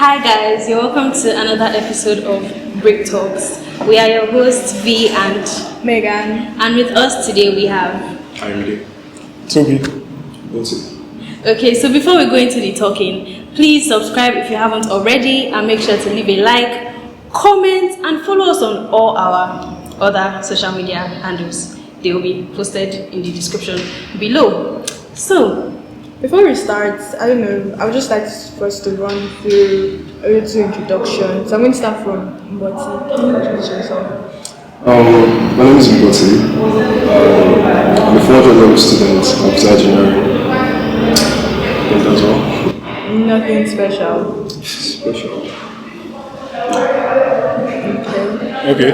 Hi guys, you're welcome to another episode of Break Talks. We are your hosts V and Megan. And with us today we have I'm Toby. Okay, so before we go into the talking, please subscribe if you haven't already and make sure to leave a like, comment and follow us on all our other social media handles. They will be posted in the description below. So, before we start, I don't know, I would just like for us to run through a little introduction. So I'm going to start from Mboti. Can you introduce yourself? My name is Mboti. I'm a 400 level student of computer engineering. I think that's all. Nothing special. Special. Okay.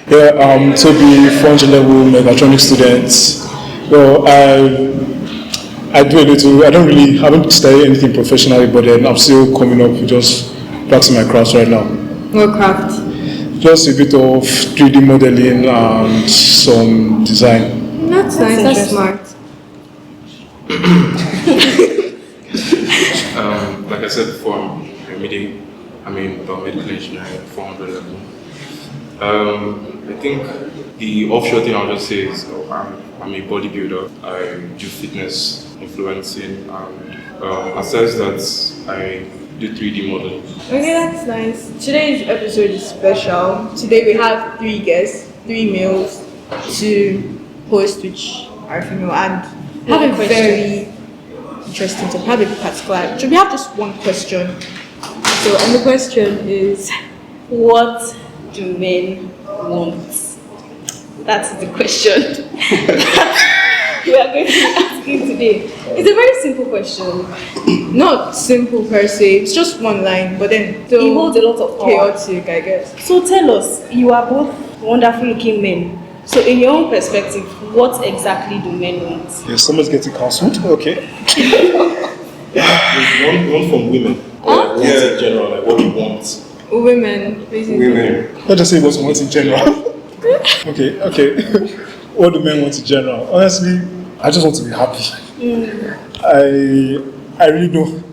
Yeah, Toby, 400 level mechatronics student. Well, I do a little, I haven't studied anything professionally, but then I'm still coming up with just practicing my crafts right now. What craft? Just a bit of 3D modeling and some design. That's nice, that's smart. Like I said before, I'm in biomedical engineering at 400 level. I think the offshore thing I'll just say is I'm a bodybuilder. I do fitness influencing and aside that I do 3D modeling. Okay, that's nice. Today's episode is special. Today we have 3 guests, 3 males, 2 hosts which are female and have a very interesting topic. Have a particular. So we have just one question. So and the question is, what do men want? That's the question we are going to be asking today. It's a very simple question. not simple per se. It's just one line, but then still It holds a lot of power. chaotic, I guess. So tell us, you are both wonderful looking men. So in your own perspective, what exactly do men want? Yes, someone's getting cancelled. Okay. One from women. Wants in general, like what you want. Women, basically. Women. Let's just say what we want in general. Okay. What do men want in general? Honestly, I just want to be happy. I really don't.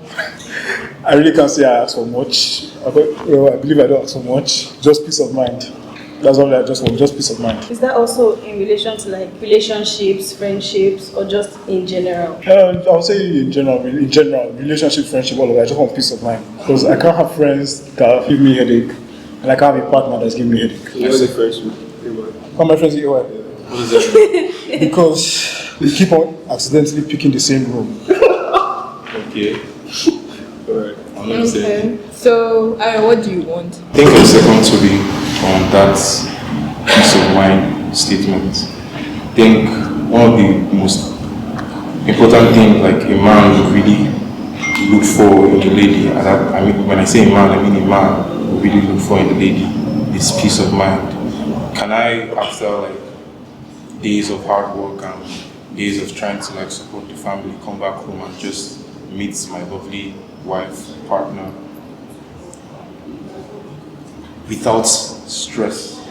I really can't say I ask for much. I believe I don't ask for much. Just peace of mind. That's all I just want. Just peace of mind. Is that also in relation to like relationships, friendships, or just in general? I would say in general, relationship, friendship, all of that. I just want peace of mind because I can't have friends that give me headache, and I can't have a partner that's giving me headache. What's the first one? How my friends AY? What is that? Because we keep on accidentally picking the same room. Okay. Alright. I'm not saying. Okay. So, what do you want? I think the second to be on that peace of mind statement. I think one of the most important things like a man would really look for in a lady, and I mean when I say a man, I mean a man would really look for in a lady is peace of mind. Can I, after like days of hard work and days of trying to like support the family, come back home and just meet my lovely wife, partner, without stress,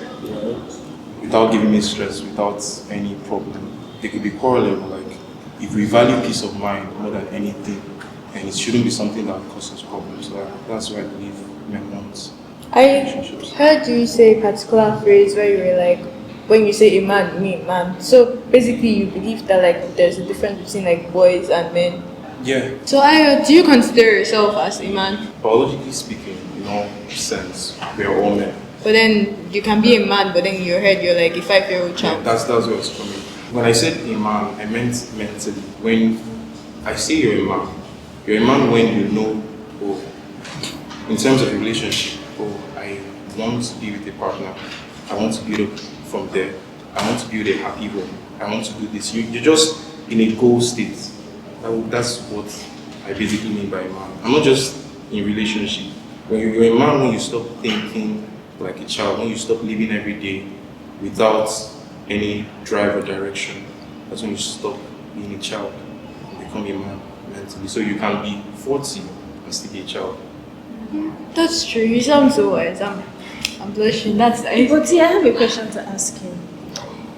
without giving me stress, without any problem? There could be correlative, like if we value peace of mind more than anything, and it shouldn't be something that causes problems. So that's why I believe men want I relationships. heard you say a particular phrase where you were like, when you say a man, you mean man. So basically, you believe that like there's a difference between like boys and men. Yeah, So do you consider yourself as a man? biologically speaking, in all sense, we are all men. But then you can be a man, but then in your head you're like a 5-year-old Yeah, child. that's where it's coming. When I said a man, I meant mentally. When I say you're a man when you know, oh, in terms of relationship, oh, I want to be with a partner. I want to build up from there. I want to build a happy home. I want to do this. You're just in a goal state. That's what I basically mean by a man. I'm not just in relationship. When you're a man, when you stop thinking like a child, when you stop living every day without any drive or direction, that's when you stop being a child and become a man mentally. So you can be 40 and still be a child. That's true. You sound so wise. I'm blushing. That's nice. But see, I have a question to ask you.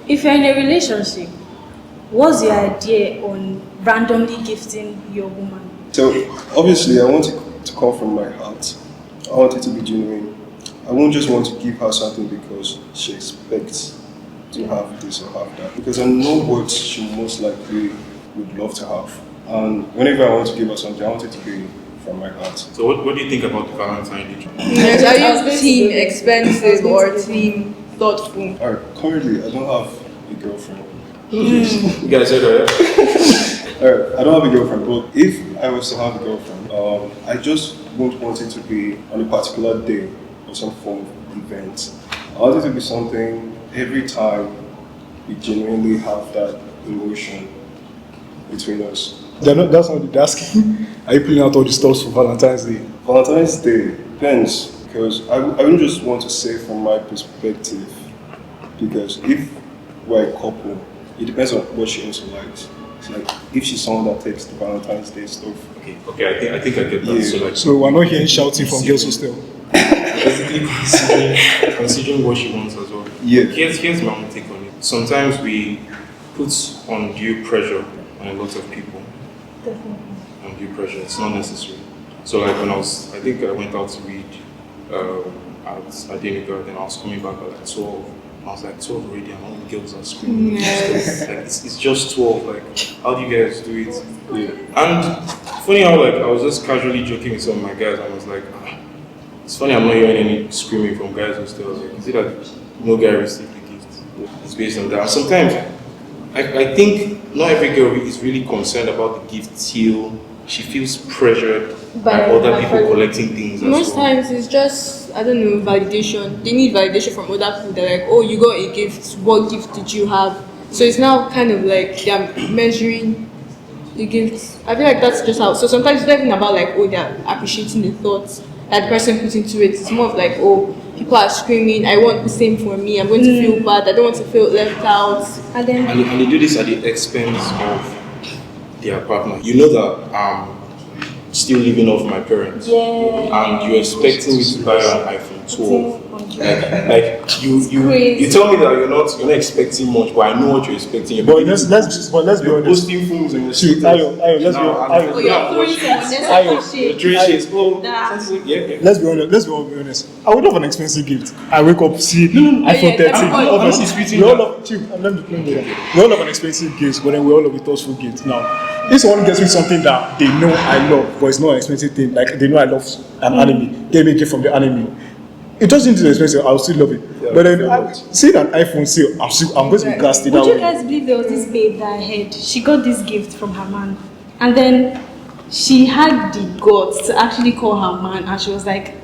If you're in a relationship, what's your idea on randomly gifting your woman? So obviously I want it to come from my heart. I want it to be genuine. I won't just want to give her something because she expects to have this or have that. Because I know what she most likely would love to have. And whenever I want to give her something, I want it to be from my heart. So what do you think about the Valentine Day? Yes, are you team expensive or team thoughtful? Alright, currently I don't have a girlfriend. You guys heard that? Alright, I don't have a girlfriend, but if I was to have a girlfriend, I just won't want it to be on a particular day or some form of event. I want it to be something every time we genuinely have that emotion between us. That's not they're asking. Are you pulling out all the stuff for Valentine's Day? Valentine's Day depends, because I wouldn't just want to say from my perspective, because if we're a couple, it depends on what she also likes. It's like if she's someone that takes the Valentine's Day stuff. Okay, I think I get that. Yeah. So we're not hearing shouting from girls hostel. Basically considering what she wants as well. Yeah. Here's my own take on it. Sometimes we put undue pressure on a lot of people. Undue pressure. It's not necessary. So like when I think I went out to read at Daniel Garden, I was coming back at like 12. I was like 12 already and all the girls are screaming. Yes. Like, it's just 12. Like, how do you guys do it? Yeah. And funny how like I was just casually joking with some of my guys and I was like, it's funny I'm not hearing any screaming from guys who still like, is it that no guy received the gift? It's based on that. And sometimes I think not every girl is really concerned about the gift till she feels pressured by other people collecting things. Most times it's just, I don't know, validation. They need validation from other people. They're like, oh, you got a gift. What gift did you have? So it's now kind of like they're measuring the gifts. I feel like that's just how. So sometimes it's not even about like, oh, they're appreciating the thoughts that the person put into it. It's more of like, oh, people are screaming, I want the same for me. I'm going to feel bad. I don't want to feel left out. And then And they do this at the expense of their partner. You know that I'm still living off my parents. yeah. And you're expecting me to buy an iPhone 12. Like you Crazy. tell me that you're not expecting much, but I know what you're expecting. You're But let's be you're honest. posting phones on your See, status. Ayo, let's be Now, honest. Oh, you're throwing some unnecessary shade. Three shades. Oh, Nah. yeah. Let's be honest. Let's be honest. I would have an expensive gift. I wake up, see iPhone yeah, 13. I'm honestly speaking, We all have, chief, let me explain that. We all have an expensive gift, but then we all have a thoughtful gift. Now, if someone gets me something that they know I love, but it's not an expensive thing, like they know I love an anime, they make it from the anime. It doesn't need to be expensive. I'll still love it. Yeah, but then, see an iPhone sale, I'm going to be gassed in that Would you way. guys believe there was this babe that I heard? She got this gift from her man, and then she had the guts to actually call her man, and she was like,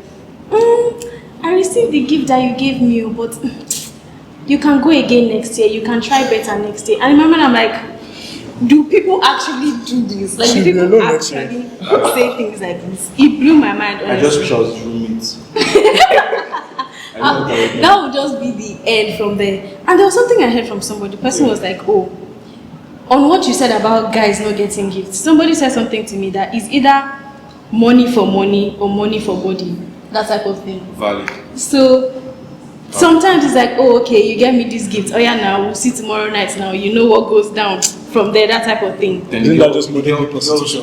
"I received the gift that you gave me, but you can go again next year. You can try better next year." And in my mind, I'm like, do people actually do this? Like, do She'll be people alone next year. actually say things like this? It blew my mind. I just wish I was roommates. That would just be the end from there. And there was something I heard from somebody. The person was like, oh, on what you said about guys not getting gifts, somebody said something to me that is either money for money or money for body. That type of thing. Valid. So sometimes it's like, oh, okay, you get me this gift. Oh yeah, now we'll see tomorrow night. Now you know what goes down from there. That type of thing. Then Isn't the that just modern girl prostitution?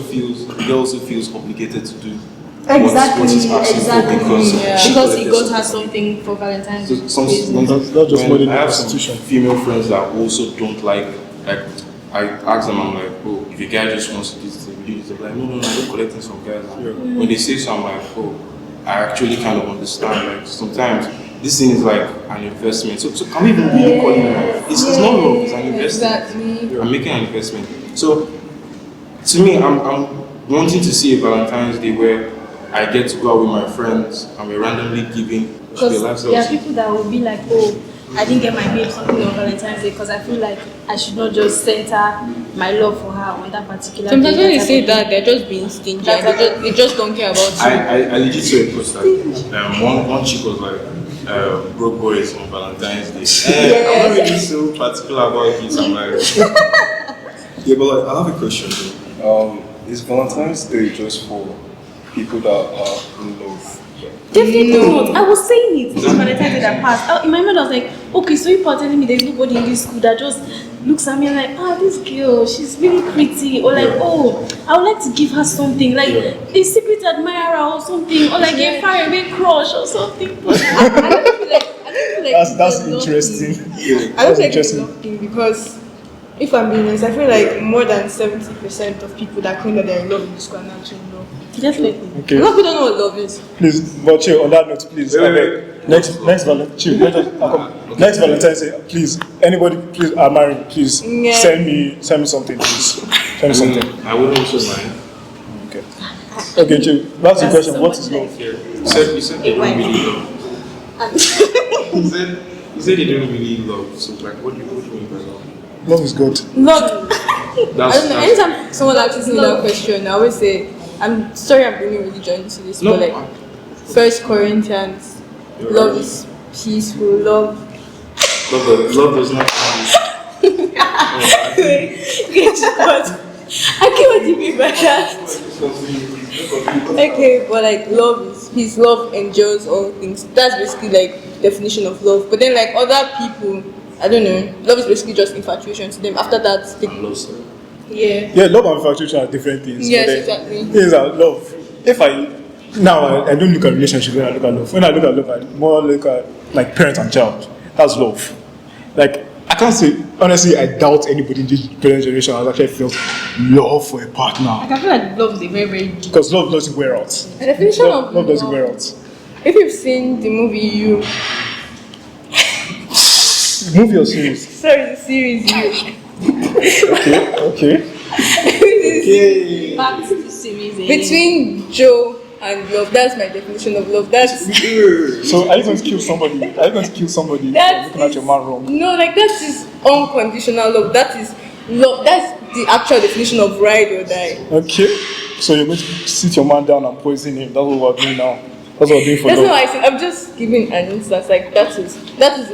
also feels obligated to do Exactly. what he's asking Exactly. for because she Because he collected got her something. something for Valentine's So Day. That's just when modern I have some prostitution. female friends that also don't like I ask them, I'm like, oh, if a guy just wants to do this, will you do this? They're like, no, I don't collect things from guys. When they say so, I'm like, oh, I actually kind of understand. Like sometimes this thing is like an investment. So can we even really call it love? It's not love, it's an investment. Exactly. I'm making an investment. So to me, I'm wanting to see a Valentine's Day where I get to go out with my friends and we're randomly giving the Because lifestyle. there are people that will be like, oh, I didn't get my babe something on Valentine's Day because I feel like I should not just center my love for her on that particular Sometimes day. when they type say of that, they're just being stingy and they just don't care about you. I legit saw a post like one chick was like broke boys on Valentine's Day. I'm not really so particular about this. I'm like, Yeah, but like, I have a question though. Is Valentine's Day just for people that are in love? Definitely not. I was saying it by the time that passed. In my mind, I was like, okay, so you are telling me there's nobody in this school that just looks at me and like, this girl, she's really pretty, or like, oh, I would like to give her something, like a secret admirer or something, or like a faraway crush or something. I don't feel like That's it's a love interesting. thing. I don't think it's a love thing because if I'm being honest, I feel like more than 70% of people that claim that they're in love with this school are not actually in love. Definitely. Okay. A lot of people don't know what love is. Please, but chill, on that note, please. Wait. Next Valentine, chill. Next Valentine, say, please, anybody, please, I'm married, please, Yeah. send me something, please. Send me something. I wouldn't also mind. Okay. Okay, chill. That's the question. so What much is like- love? You said you don't really love. You said you don't really love. So like, what do you mean by love? Love is good. Love. I don't know. Anytime someone asks me that question, I always say, I'm sorry I'm bringing religion into this, No. but like, First Corinthians, love is peaceful, love. Love does not. I get what you mean by that. Okay, but like love is his love endures all things. That's basically like definition of love. But then like other people, I don't know, love is basically just infatuation to them. After that, they, yeah. Yeah, love and infatuation are different things. Yes, but then exactly. Things are love. If I don't look at relationship when I look at love. When I look at love, I more look at like parent and child. That's love. Like I can't say honestly, I doubt anybody in this parent generation has actually felt love for a partner. Like, I feel like love is a very, very deep. Because love doesn't wear out. The definition of Love doesn't wear out. If you've seen the movie You, Movie or series? sorry, the series You, Okay. Back to the series. between Joe and love, that's my definition of love. That's So are you going to kill somebody? Are you going to kill somebody for That looking at is- your man wrong? no, like that is unconditional love. That is love. That's the actual definition of ride or die. Okay. So you're going to sit your man down and poison him. That's what we're doing now. That's what we're doing for That's love. what I said. I'm just giving an instance. Like that is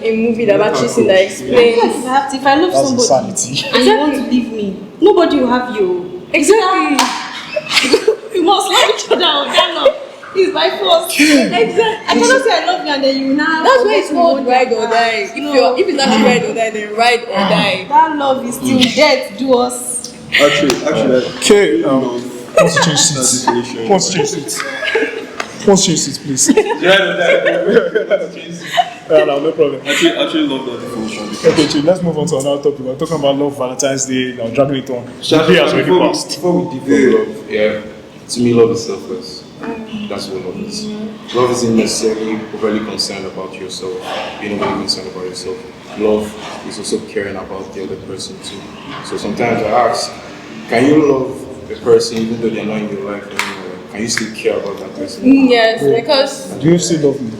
a movie that I've actually seen that If explains. I love That's somebody insanity. and you want to leave me, nobody will have you. Exactly. We must love each other on that love. It's by force. Exactly. I cannot say I love you and then you now. That's why it's forget called to ride want or to die. If it's actually ride or die, then ride or die. That love is still dead to us. Actually, Okay. Wants to change that seats. definition. Wants to change seats. Wants to change seats, please. No problem. Actually love that definition. Okay, chill, let's move on to another topic. We're talking about love, Valentine's Day, now dragging it on. The day has already passed. Before we deep love, yeah, to me, love is selfless. That's what love is. Love isn't necessarily overly concerned about yourself, being overly concerned about yourself. Love is also caring about the other person too. So sometimes I ask, can you love a person even though they're not in your life anymore? Can you still care about that person? Yes, because Do you still love me?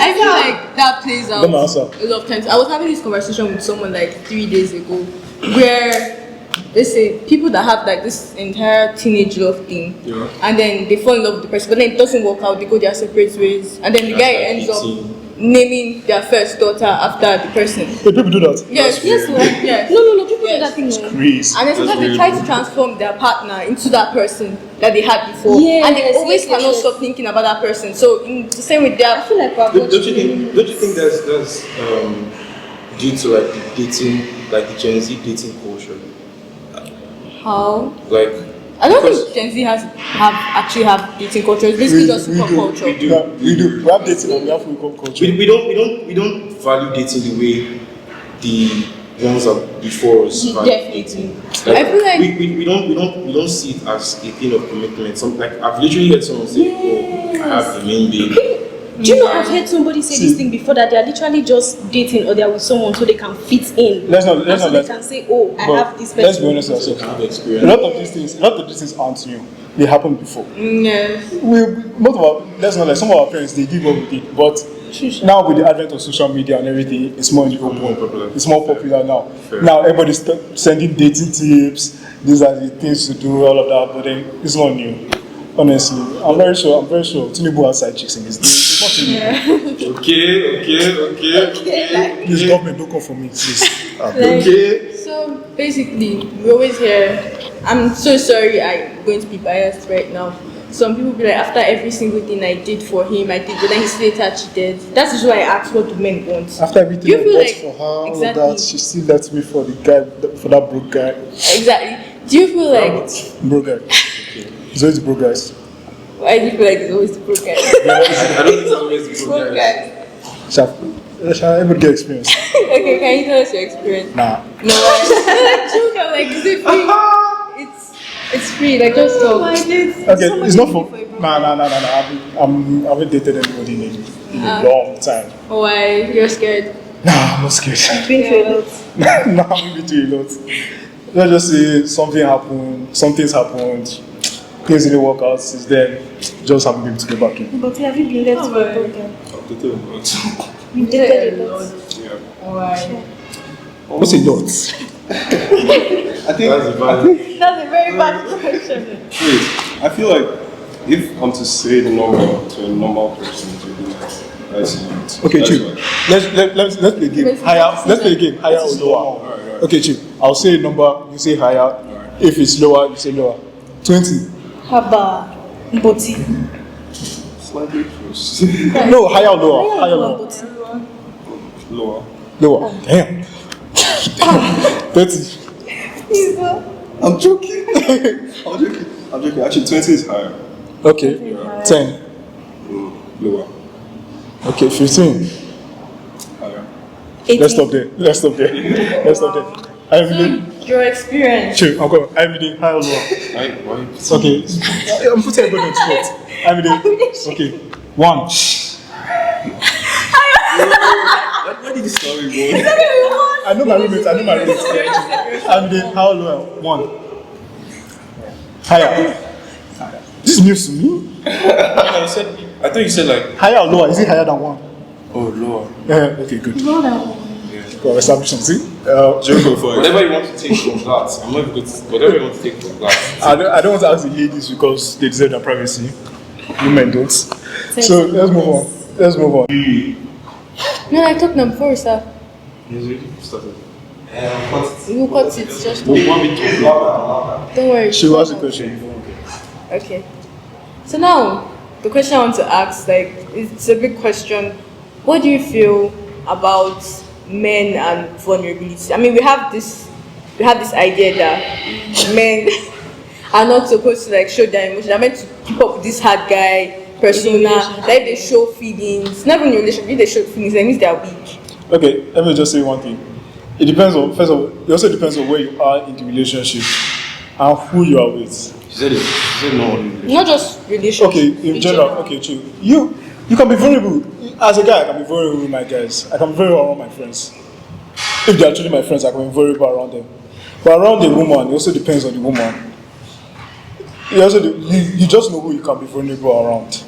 I feel like that plays out Don't answer. a lot of times. I was having this conversation with someone like 3 days ago where they say people that have like this entire teenage love thing and then they fall in love with the person but then it doesn't work out, they go their separate ways and then the That's guy like ends up 18. naming their first daughter after the person. Hey, people do that. Yes, yes, yes. No, people do Yes. that thing. No. Please. And then sometimes they try to transform their partner into that person that they had before. Yes, And they always yes, cannot yes. stop thinking about that person. So in the same with their I feel like we're Don't you think that's due to like the dating, like the Gen Z dating culture? how? Like, I don't because think Gen Z actually have dating culture. It's basically just super culture. we do. Yeah, we do. We have dating and we have hookup culture. we don't value dating the way the ones that before us value Definitely. dating. I feel like- we don't see it as a thing of commitment. Some like I've literally heard someone say, "Oh, I have the main babe." Do you know I've heard somebody say this thing before that they are literally just dating or they are with someone so they can fit in. Let's not And so they let. can say, oh, I But have this person. let's be honest with So ourselves. have A experience. lot of these things aren't new. They happened before. Yes. Most of our, let's not like some of our parents, they did what we did, but now with the advent of social media and everything, it's more in the More open. popular. It's more popular now. Fair. Now everybody's sending dating tips. These are the things to do, all of that. But then it's not new. Honestly, I'm very sure. Tinubu has side chicks in his day. It's not new. Okay. This government don't come for me, please. Okay. So basically, we always hear, I'm so sorry I going to be biased right now. Some people be like, after every single thing I did for him, I did, but then he later cheated. That is why I asked, what do men want? After everything You I feel bought like- for her, all of exactly. that, she still left me for the guy, for that broke guy. Exactly. Do you feel like? Broke guy. It's always the broke guys. Why do you feel like it's always the broke guy? I don't think it's always the Broke good guys. guy. Shall everybody get experience? Okay, can you tell us your experience? Nah. No, like joke. I'm like, is it free? It's free. Like just talk. Okay, it's not for. Nah. I haven't dated anybody in a long time. Why? You're scared? Nah, I'm not scared. Been through a lot. Nah, I'm been through a lot. Let's just say something happened, something's happened, things didn't work out since then, just haven't been able to get back in. But have you been left for a program? I've dated a lot. You dated a lot. Yeah. Why? What's a lot? I think That's a valid. That's a very bad question. wait, I feel like if I'm to say the number to a normal person, it would be like, that's a lot. Okay, That's Chief. why. Let's play a game. Higher. Let's play a game. Higher or lower. Alright. Okay, Chief. I'll say a number. You say higher. If it's lower, you say lower. 20. Haba. Mboti. Slightly close. No, higher or lower. Higher or lower. Mboti. Lower. Lower. Damn. 30. I'm joking. I'm joking. Actually, 20 is higher. Okay. 10. Lower. Okay. 15. Higher. Let's stop there. I'm Your experience. Chief. I'm going. I'm reading higher or lower. Why? Okay. I'm putting everybody on spot. I'm reading. Okay. 1. Where did the story go? I know my roommates. I'm reading how lower. 1. Higher. This is news to me. I thought you said like, Higher or lower? Is it higher than 1? oh, lower. Yeah. Okay. Good. Well, establishing. See. Joking for Whatever you want to take from that, I'm not good. Whatever you want to take from that. I don't want to ask the ladies because they deserve their privacy. Women don't. So let's move on. No, I talked now before we start. Yes, we started. You cut it. Just We want me to don't worry. She was a question. Okay. So now, the question I want to ask, like, it's a big question. What do you feel about men and vulnerability? I mean, we have this idea that men are not supposed to like show their emotions. They're meant to keep up with this hard guy persona. That if they show feelings, not even in relationship, if they show feelings, that means they are weak. Okay, let me just say one thing. It depends on, first of all, it also depends on where you are in the relationship and who you are with. She said no. Not just relationship. Okay, in general, okay, true. You can be vulnerable. As a guy, I can be vulnerable with my guys. I can be vulnerable around my friends. If they're actually my friends, I can be vulnerable around them. But around the woman, it also depends on the woman. You just know who you can be vulnerable around.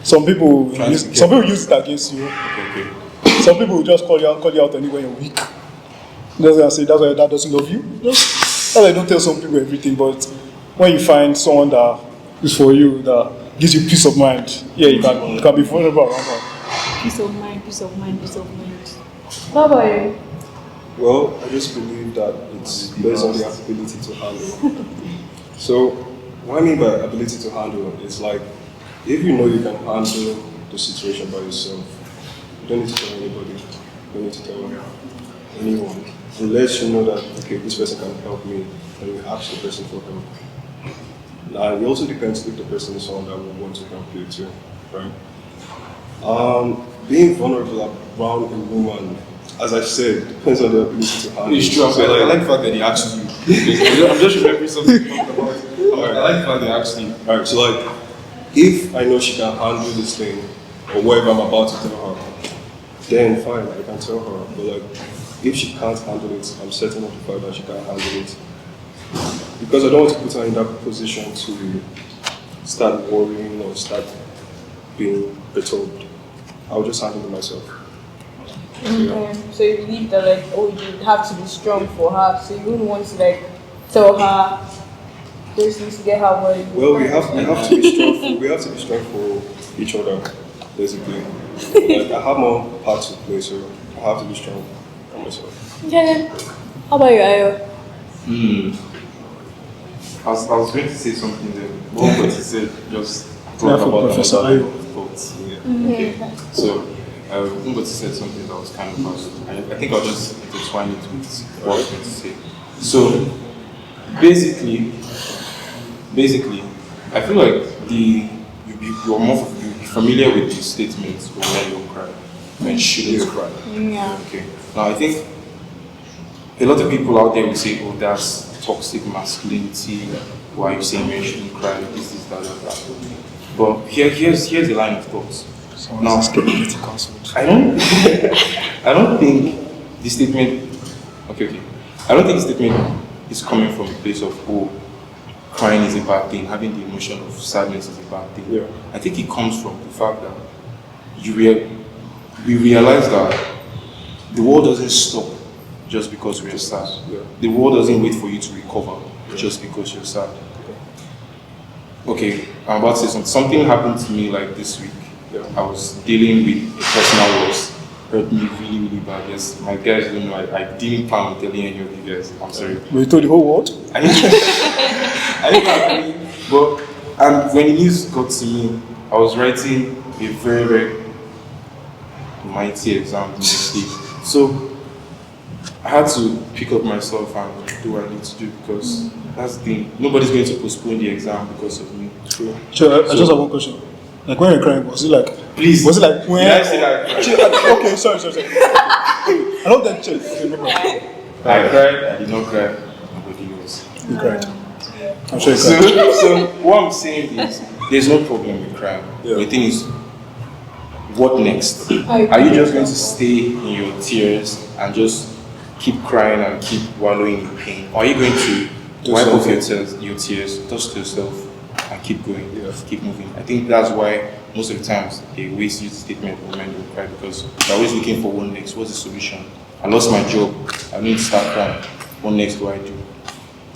Some people use it against you. Okay. Some people will just call you out anywhere you're weak. That's why I say that's why that doesn't love you. That's why I don't tell some people everything, but when you find someone that is for you, that gives you peace of mind, yeah, you can be vulnerable around her. Peace of mind. What about you? Well, I just believe that it's based on the ability to handle. So, what I mean by ability to handle is like, if you know you can handle the situation by yourself, you don't need to tell anybody, you don't need to tell anyone, unless you know that, okay, this person can help me, and you ask the person for help. Now, it also depends if the person is someone that will want to help you too, right? Being vulnerable around a woman, as I said, depends on the ability to handle. It's true. So, I like the fact that he asked you. I'm just remembering something you talked about. I like the fact that he asked you. Alright, so like, if I know she can handle this thing, or whatever I'm about to tell her, then fine, I can tell her. But like, if she can't handle it, I'm certain of the fact that she can't handle it. Because I don't want to put her in that position to start worrying or start being perturbed. I'll just handle it myself. So you believe that like, oh, you have to be strong for her, so you wouldn't want to like tell her those things to get her worried. Well, we have to be strong. We have to be strong for each other, basically. Like, I have more parts to play, so I have to be strong for myself. Okay then. How about you, Ayo? I was going to say something there. What he said just Yeah, brought for about Professor another Ayo. thoughts. Okay. So, Umboti said something that was kind of fast. I think I'll just intertwine it with what I was going to say. So, basically, I feel like you're you'll be familiar with the statements when men don't cry, men shouldn't cry. Yeah. Okay. Now, I think a lot of people out there will say, oh, that's toxic masculinity. Why are you saying men shouldn't cry? This, that. But here's a line of thoughts. Now, I don't, I don't think the statement. Okay. I don't think the statement is coming from a place of crying is a bad thing, having the emotion of sadness is a bad thing. Yeah. I think it comes from the fact that we realize that the world doesn't stop just because we're sad. Yeah. The world doesn't wait for you to recover just because you're sad. Okay, I'm about to say something. Something happened to me like this week. I was dealing with a personal loss. Hurt me really, really bad. Yes, my guys don't know. I didn't plan on telling any of you guys. I'm sorry. But you told the whole world? I didn't plan on telling. But when the news got to me, I was writing a very, very mighty exam the next day. So I had to pick up myself and do what I need to do because that's the thing. Nobody's going to postpone the exam because of me. Sure, I just have one question. Like when you're crying, was it like, Please. was it like when? Did I say that? Okay, sorry. I don't that check. Okay, no problem. I cried, I did not cry, nobody knows. You cried. I'm sure you cried. So what I'm saying is, there's no problem with crying. Yeah. The thing is, what next? Are you just going to stay in your tears and just keep crying and keep wallowing in pain? Or are you going to wipe off your tears, dust yourself, and keep going, keep moving? I think that's why most of the times they always use the statement when men don't cry, because they're always looking for what next, what's the solution? I lost my job, I need to start crying. What next do I do?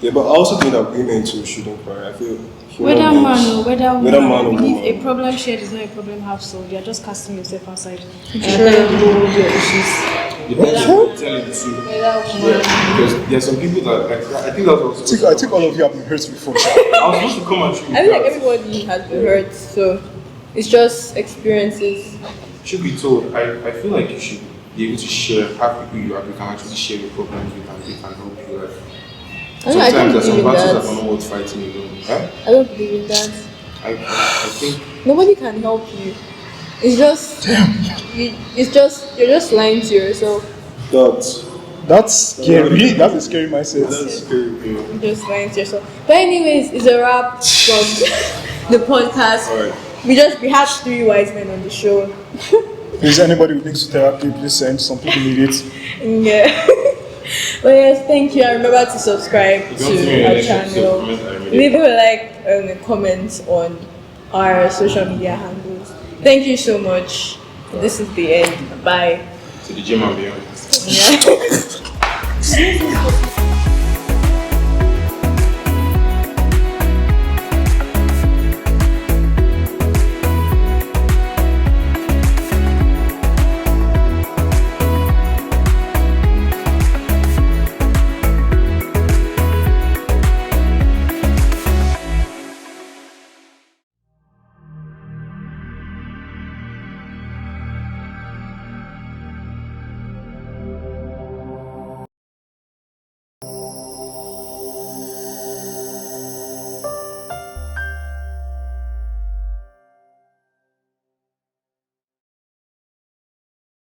Yeah, but I also think that women too shouldn't cry. I feel Whether human man beings- or whether woman, whether man I or believe woman. a problem shared is not a problem half solved. You're just casting yourself outside. And Sure. then you will your issues. Depends on who tell it to. Whether woman. Because there are some people that, I think that's also. I think all of you have been hurt before. Sir. I was supposed to come at you. I feel like everybody has been hurt, so it's just experiences. Should be told. I feel like you should be able to have people you can actually share your problems with, and they can help you. Like, I don't sometimes there's some believe in battles that. that are not worth fighting alone. Huh? I don't believe in that. I think Nobody can help you. It's just you're just lying to yourself. That's scary. That's a scary mindset. That's scary. You're just lying to yourself. But anyways, it's a wrap from the podcast. Alright. We had 3 wise men on the show. Is anybody who thinks therapy, please send. Some people need it. Yeah. But yes, thank you. And remember to subscribe if you want to see me to in our the next episode, channel. comment I made Leave a like and a comment on our social media handles. Thank you so much. This is the end. Bye. to the gym and beyond. Yeah.